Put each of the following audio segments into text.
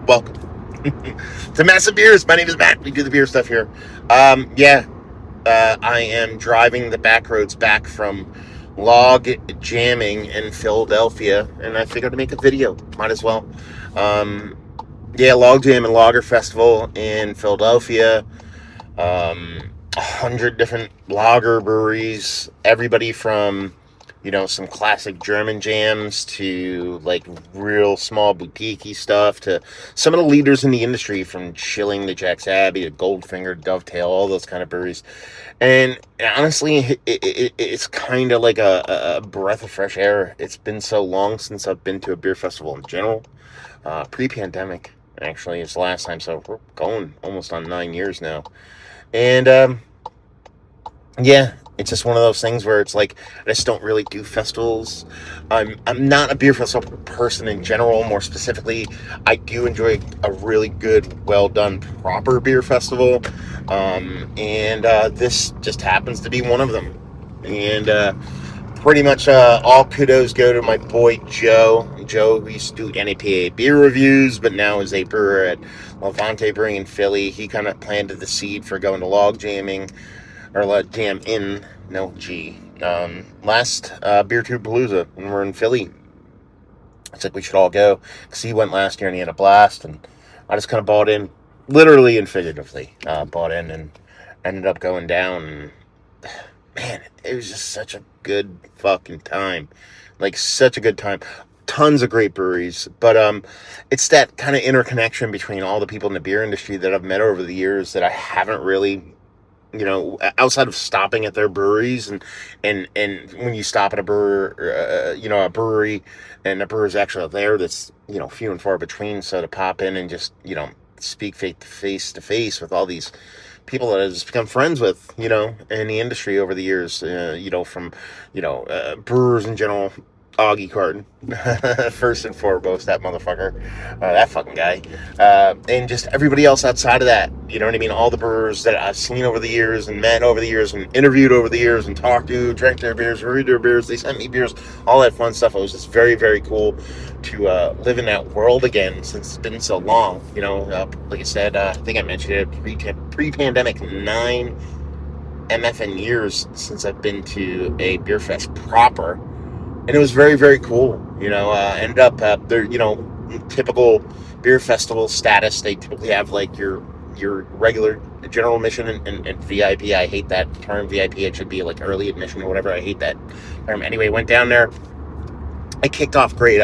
Welcome to Massive Beers. My name is Matt. We do the beer stuff here. Yeah, I am driving the back roads back from log jamming in Philadelphia, and I figured to make a video. Might as well. Um, yeah, log jam and lager festival in Philadelphia. 100 different lager breweries. Everybody from some classic German jams to like real small boutique stuff to some of the leaders in the industry from Schilling to Jack's Abbey to Goldfinger, Dovetail, all those kind of breweries. And honestly, it's kind of like a breath of fresh air. It's been so long since I've been to a beer festival in general. Pre-pandemic, actually, is the last time. So we're going almost on 9 years now. And yeah, it's just one of those things where it's like I just don't really do festivals. I'm not a beer festival person in general. More specifically, I do enjoy a really good, well done, proper beer festival, and this just happens to be one of them. And pretty much all kudos go to my boy Joe. Joe, who used to do NAPA beer reviews, but now is a brewer at Levante Brewing in Philly. He kind of planted the seed for going to log jamming, or jam in, no G. Last Beer Tube Palooza when we're in Philly. It's like we should all go because he went last year and he had a blast, and I just kind of bought in, literally and figuratively, bought in and ended up going down. And man, it was just such a good fucking time, like such a good time. Tons of great breweries, but it's that kind of interconnection between all the people in the beer industry that I've met over the years that I haven't really, outside of stopping at their breweries, and when you stop at a a brewery, and the brewer's actually there, that's few and far between. So to pop in and just speak face to face with all these people that I've just become friends with, in the industry over the years, from brewers in general. Augie Carton, first and foremost, that motherfucker, that fucking guy, and just everybody else outside of that, you know what I mean? All the brewers that I've seen over the years and met over the years and interviewed over the years and talked to, drank their beers, reviewed their beers, they sent me beers, all that fun stuff. It was just very, very cool to live in that world again since it's been so long. Like I said, I think I mentioned it, pre-pandemic, 9 MFN years since I've been to a beer fest proper. And it was very, very cool. Ended up they're typical beer festival status. They typically have like your regular general admission and VIP. I hate that term VIP. It should be like early admission or whatever. I hate that term. Anyway, went down there. I kicked off great.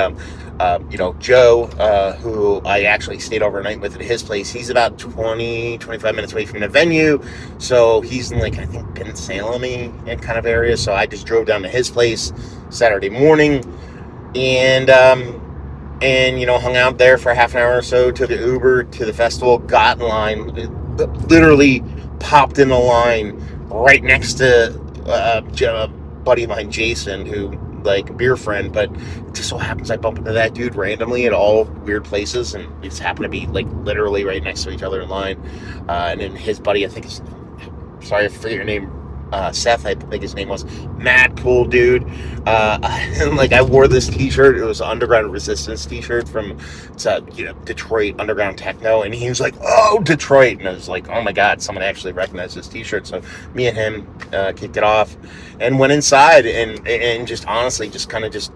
Joe, who I actually stayed overnight with at his place, he's about 25 minutes away from the venue. So he's in I think Ben Salem-y kind of area. So I just drove down to his place Saturday morning and hung out there for half an hour or so, took an Uber to the festival, got in line, literally popped in the line right next to a buddy of mine, Jason, who beer friend, but it just so happens I bump into that dude randomly at all weird places, and we just happen to be literally right next to each other in line. And then his buddy, I think sorry I forget your name, Seth, I think his name was. Mad cool dude. I wore this t-shirt. It was an Underground Resistance t-shirt from Detroit Underground Techno, and he was like, "Oh, Detroit," and I was like, "Oh my god, someone actually recognized this t-shirt." So me and him kicked it off and went inside and just honestly just kind of just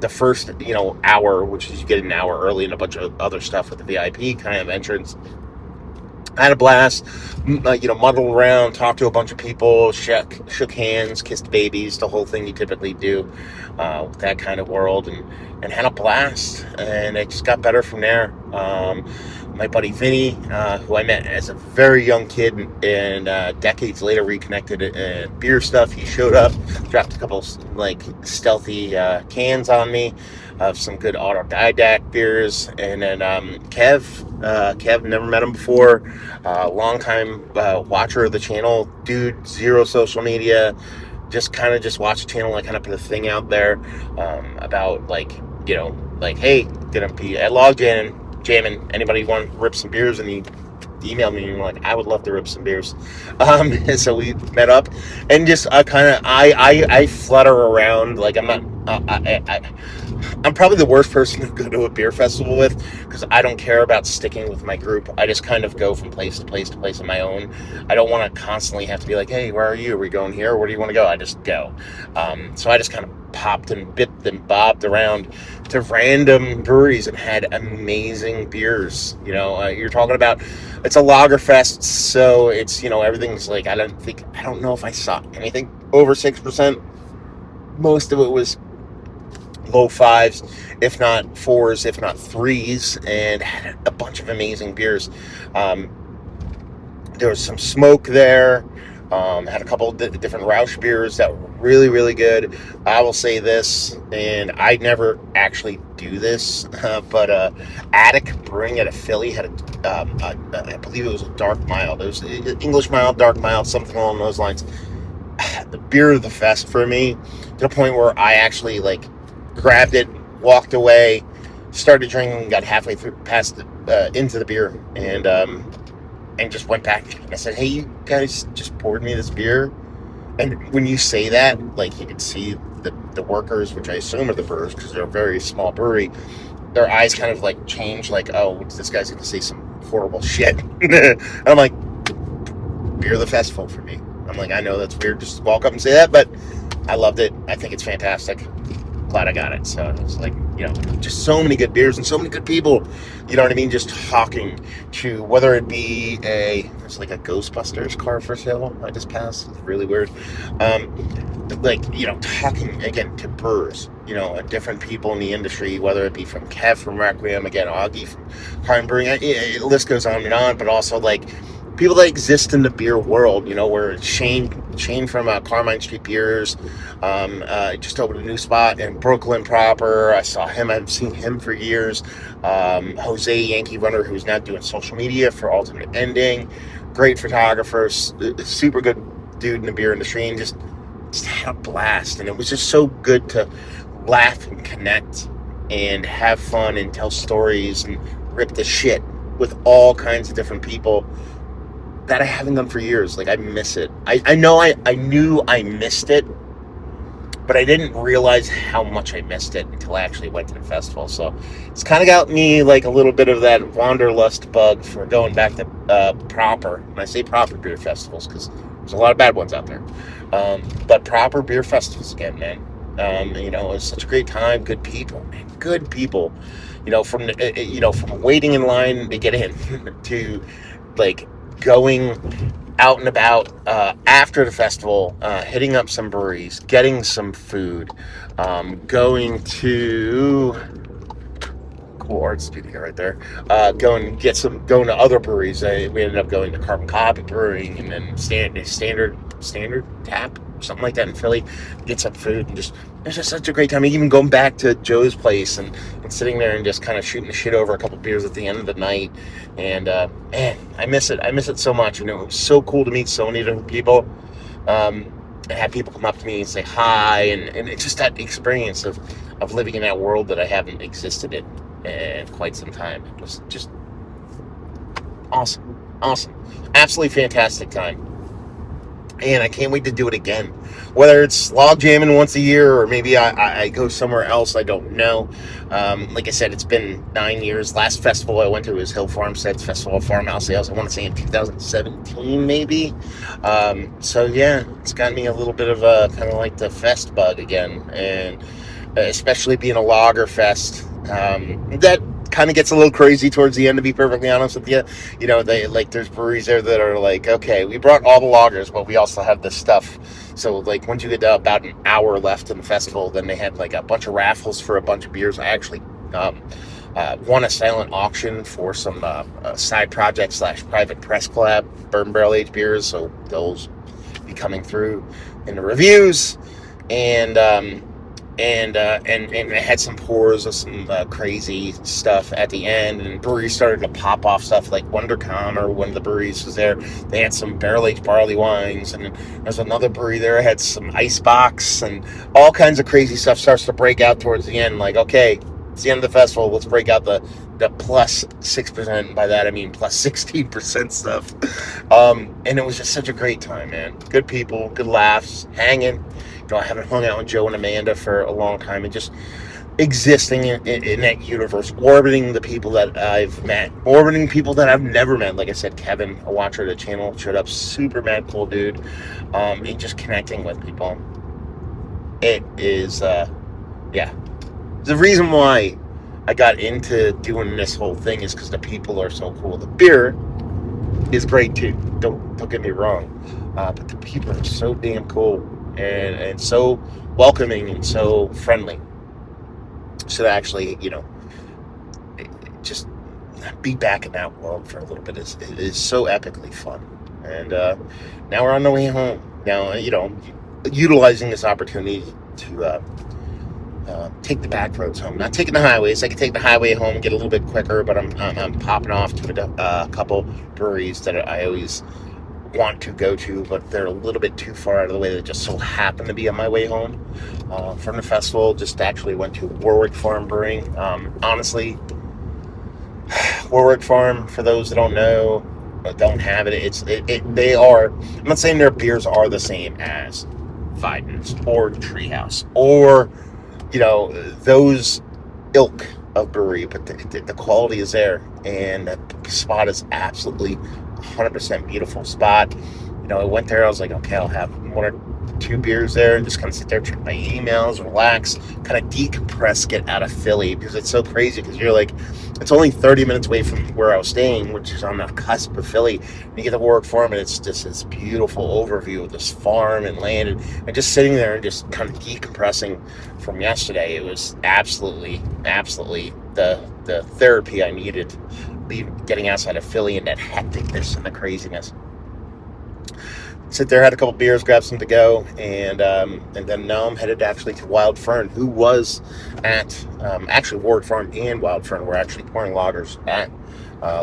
the first hour, which is you get an hour early and a bunch of other stuff with the VIP kind of entrance. I had a blast, muddled around, talked to a bunch of people, shook hands, kissed babies, the whole thing you typically do with that kind of world, and had a blast. And it just got better from there. My buddy Vinny, who I met as a very young kid and decades later reconnected at beer stuff, he showed up, dropped a couple stealthy cans on me of some good autodidact beers. And then Kev, never met him before, long time watcher of the channel, dude, zero social media, just watch the channel. I kind of put a thing out there about hey, gonna be at log jamming, anybody want to rip some beers, and he emailed me and were like, I would love to rip some beers. And so we met up, and just I flutter around like I'm not. I'm probably the worst person to go to a beer festival with, because I don't care about sticking with my group. I just kind of go from place to place to place on my own. I don't want to constantly have to be like, hey, where are you? Are we going here? Where do you want to go? I just go. So I just kind of popped and bipped and bobbed around to random breweries and had amazing beers. You're talking about, it's a lager fest, so it's, everything's like, I don't know if I saw anything over 6%. Most of it was low fives, if not fours, if not threes, and had a bunch of amazing beers. There was some smoke there. Had a couple of different Rausch beers that were really, really good. I will say this, and I never actually do this, but Attic Brewing out of Philly had I believe it was a dark mild. It was English mild, dark mild, something along those lines. The beer of the fest for me, to the point where I actually grabbed it, walked away, started drinking, got halfway through, past into the beer, and just went back. And I said, hey, you guys just poured me this beer. And when you say that, you can see the workers, which I assume are the brewers, because they're a very small brewery, their eyes kind of change, oh, this guy's going to say some horrible shit. And I'm like, beer of the festival for me. I'm like, I know that's weird just to walk up and say that, but I loved it. I think it's fantastic. Glad I got it. So it's just so many good beers and so many good people, you know what I mean, just talking to, whether it be there's a Ghostbusters car for sale I just passed. It's really weird. Talking again to brewers, different people in the industry, whether it be from Kev from Requiem, again, Augie from Harm Brewing, the list goes on and on, but also people that exist in the beer world, where Shane from Carmine Street Beers just opened a new spot in Brooklyn proper. I saw him. I've seen him for years. Jose Yankee Runner, who's now doing social media for Ultimate Ending. Great photographer, super good dude in the beer industry, and just had a blast. And it was just so good to laugh and connect and have fun and tell stories and rip the shit with all kinds of different people that I haven't done for years. I miss it. I knew I missed it, but I didn't realize how much I missed it until I actually went to the festival. So it's kind of got me a little bit of that wanderlust bug for going back to proper. And I say proper beer festivals because there's a lot of bad ones out there. But proper beer festivals again, man. It's such a great time. Good people, man. Good people. From waiting in line to get in to going out and about after the festival, hitting up some breweries, getting some food, going to cool art studio right there, going to other breweries. We ended up going to Carbon Copy Brewing, and then standard Tap, something like that in Philly, get some food, and it's just such a great time. Even going back to Joe's place and sitting there and just kind of shooting the shit over a couple beers at the end of the night. And man, I miss it so much. It was so cool to meet so many different people, and have people come up to me and say hi, and it's just that experience of living in that world that I haven't existed in quite some time. It was just awesome, absolutely fantastic time. And I can't wait to do it again. Whether it's log jamming once a year, or maybe I go somewhere else, I don't know. Like I said, it's been 9 years. Last festival I went to was Hill Farmstead's Festival of Farmhouse Sales. I want to say in 2017, maybe. So yeah, it's got me a little bit of a kind of the fest bug again, and especially being a lager fest. That kind of gets a little crazy towards the end, to be perfectly honest with you. They there's breweries there that are okay, we brought all the lagers, but we also have this stuff. So once you get to about an hour left in the festival, then they had a bunch of raffles for a bunch of beers. I actually won a silent auction for some side project / private press collab bourbon barrel aged beers, so those be coming through in the reviews. And it had some pours of some crazy stuff at the end, and breweries started to pop off stuff like WonderCon, or one of the breweries was there. They had some barrel-aged barley wines, and there's another brewery there had some icebox, and all kinds of crazy stuff starts to break out towards the end. Okay, it's the end of the festival. Let's break out the the plus 6%. By that I mean plus 16% stuff. And it was just such a great time, man. Good people, good laughs, hanging. I haven't hung out with Joe and Amanda for a long time, and just existing in that universe, orbiting the people that I've met, orbiting people that I've never met. Like I said, Kevin, a watcher of the channel, showed up, super mad cool dude, and just connecting with people. It is, yeah. The reason why I got into doing this whole thing is because the people are so cool. The beer is great too. Don't get me wrong, but the people are so damn cool and so welcoming and so friendly. So to actually, just be back in that world for a little bit is so epically fun. And now we're on the way home. Now, utilizing this opportunity to take the back roads home. Not taking the highways. I can take the highway home and get a little bit quicker, but I'm popping off to a couple breweries that I always want to go to, but they're a little bit too far out of the way. That just so happen to be on my way home from the festival. Just actually went to Warwick Farm Brewing. Honestly, Warwick Farm, for those that don't know, don't have it, they are, I'm not saying their beers are the same as Fiden's or Treehouse or those ilk of brewery, but the quality is there, and the spot is absolutely 100% beautiful spot. I went there, I was like, okay, I'll have one or two beers there and just kind of sit there, check my emails, relax, kind of decompress, get out of Philly, because it's so crazy, because you're like, it's only 30 minutes away from where I was staying, which is on the cusp of Philly. And you get to Warwick Farm, and it's just this beautiful overview of this farm and land, and just sitting there and just kind of decompressing from yesterday. It was absolutely the therapy I needed, getting outside of Philly and that hecticness and the craziness. Sit there, had a couple beers, grabbed some to go, and then now I'm headed actually to Wild Fern, who was at actually Warwick Farm and Wild Fern were actually pouring lagers at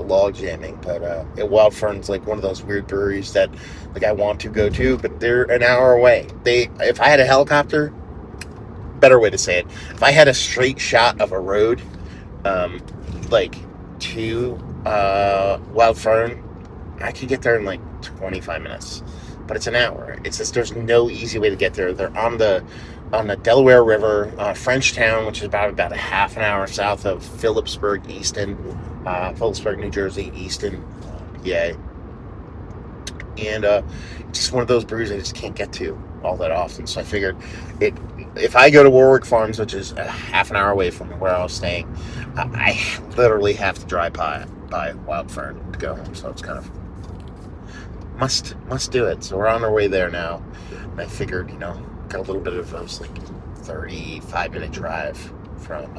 Log Jamming, but at Wild Fern's like one of those weird breweries that like I want to go to, but they're an hour away. If I had a helicopter, better way to say it, if I had a straight shot of a road, like to Wild Fern, I could get there in like 25 minutes. But it's an hour. It's just, there's no easy way to get there. They're on the Delaware River, Frenchtown, which is about a half an hour south of Phillipsburg, Phillipsburg, New Jersey, Easton, PA. And just one of those breweries I just can't get to all that often. So I figured if I go to Warwick Farms, which is a half an hour away from where I was staying, I literally have to drive by Wild Fern to go home. So it's kind of must do it. So we're on our way there now. And I figured, got a little bit of, it was like 35-minute drive from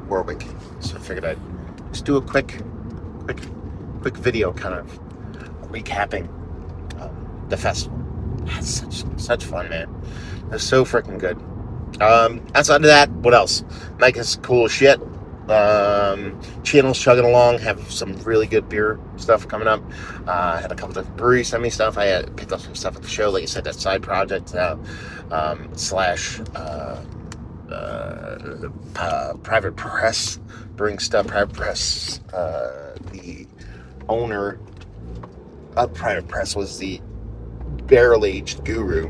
Warwick. So I figured I'd just do a quick video kind of recapping the festival. That's such fun, man. It was so freaking good. Outside of that, what else? Mike is cool as shit. Channel's chugging along, have some really good beer stuff coming up. Had a couple of breweries send me stuff. I had picked up some stuff at the show, like I said, that side project slash private press, brewing stuff. Private press, the owner of private press was the barrel-aged guru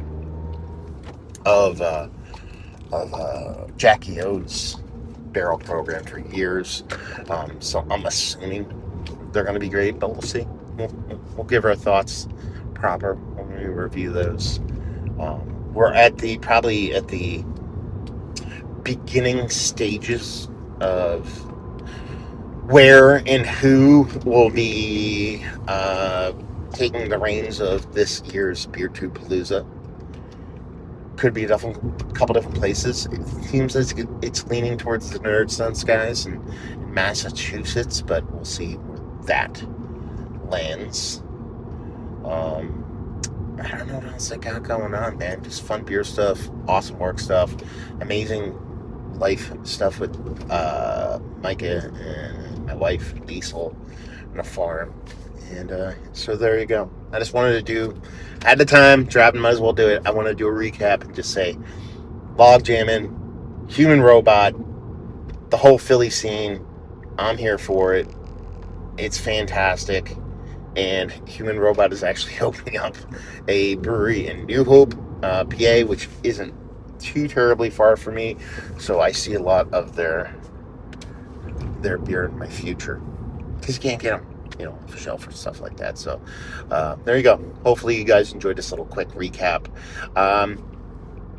of Jackie O's barrel program for years, so I'm assuming they're going to be great, but we'll see. We'll give our thoughts proper when we review those. We're probably at the beginning stages of where and who will be taking the reins of this year's Beer Tube Palooza. Could be a couple different places. It seems as it's leaning towards the Nerd Sense guys in Massachusetts, but we'll see where that lands. I don't know what else I got going on, man. Just fun beer stuff, awesome work stuff, amazing life stuff with Micah and my wife, Liesel, on a farm. And so there you go. I just wanted to had the time, driving, might as well do it. I want to do a recap and just say, Log Jammin', Human Robot, the whole Philly scene, I'm here for it. It's fantastic. And Human Robot is actually opening up a brewery in New Hope, PA, which isn't too terribly far from me. So I see a lot of their beer in my future, because you can't get them, off the shelf or stuff like that. So there you go. Hopefully you guys enjoyed this little quick recap.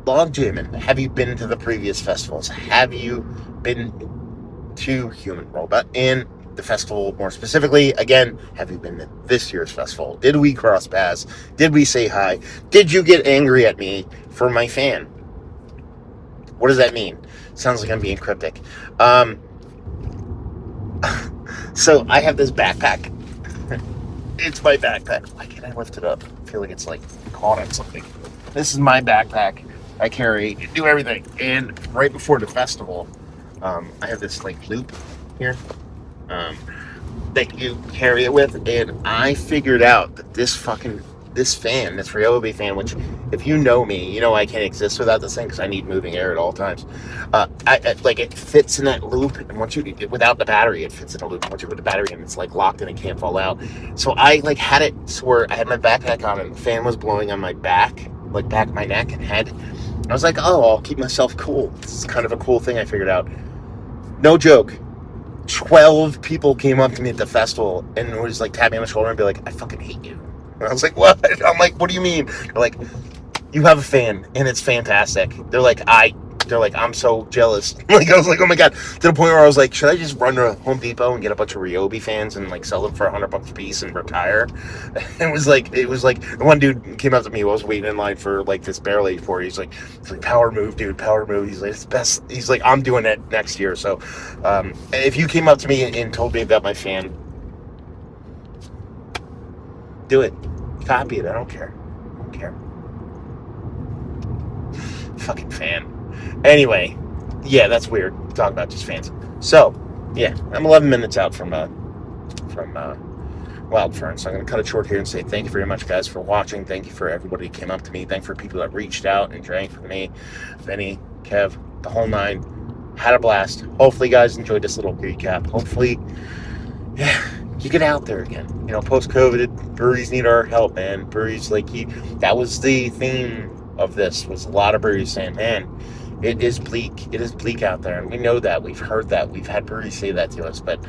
Log Jammin, have you been to the previous festivals? Have you been to Human Robot? And the festival more specifically, again, have you been to this year's festival? Did we cross paths? Did we say hi? Did you get angry at me for my fan? What does that mean? Sounds like I'm being cryptic. So I have this backpack. It's my backpack. Why can't I lift it up? I feel like it's like caught on something. This is my backpack. I carry, do everything. And right before the festival, I have this like loop here that you carry it with, and I figured out that this fan, this Ryobi fan, which if you know me, you know I can't exist without this thing because I need moving air at all times. Like it fits in that loop, and once you without the battery, it fits in a loop. Once you put the battery in, it's like locked and it can't fall out. So I like had it so where I had my backpack on and the fan was blowing on my back, like back of my neck and head. I was like, oh, I'll keep myself cool. This is kind of a cool thing I figured out. No joke. 12 people came up to me at the festival and was like tapping me on the shoulder and be like, I fucking hate you. And I was like, what? I'm like, what do you mean? They're like, you have a fan and it's fantastic. They're like, I'm so jealous. Like, I was like, oh my God. To the point where I was like, should I just run to Home Depot and get a bunch of Ryobi fans and like sell them for $100 a piece and retire? It was like one dude came up to me while I was waiting in line for like this barrel age pour. He's like, power move, dude, power move. He's like, it's best. He's like, I'm doing it next year. So, if you came up to me and told me about my fan, do it. Copy it. I don't care. Fucking fan. Anyway, yeah, that's weird. Talk about just fans. So, yeah, I'm 11 minutes out from Wildfern, so I'm going to cut it short here and say thank you very much, guys, for watching. Thank you for everybody who came up to me. Thank you for people that reached out and drank for me. Benny, Kev, the whole nine. Had a blast. Hopefully, you guys enjoyed this little recap. Hopefully, yeah, you get out there again. Post-COVID, breweries need our help, man. Breweries that was the theme of this, was a lot of breweries saying, man, it is bleak. It is bleak out there. And we know that. We've heard that. We've had breweries say that to us. But,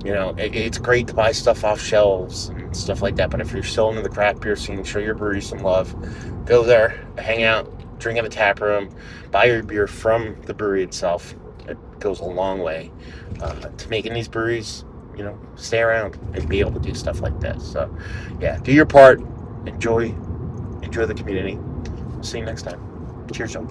it's great to buy stuff off shelves and stuff like that. But if you're still into the craft beer scene, show your brewery some love. Go there, hang out, drink in the tap room, buy your beer from the brewery itself. It goes a long way to making these breweries, stay around and be able to do stuff like this. So, yeah, do your part. Enjoy the community. See you next time. Cheers, y'all.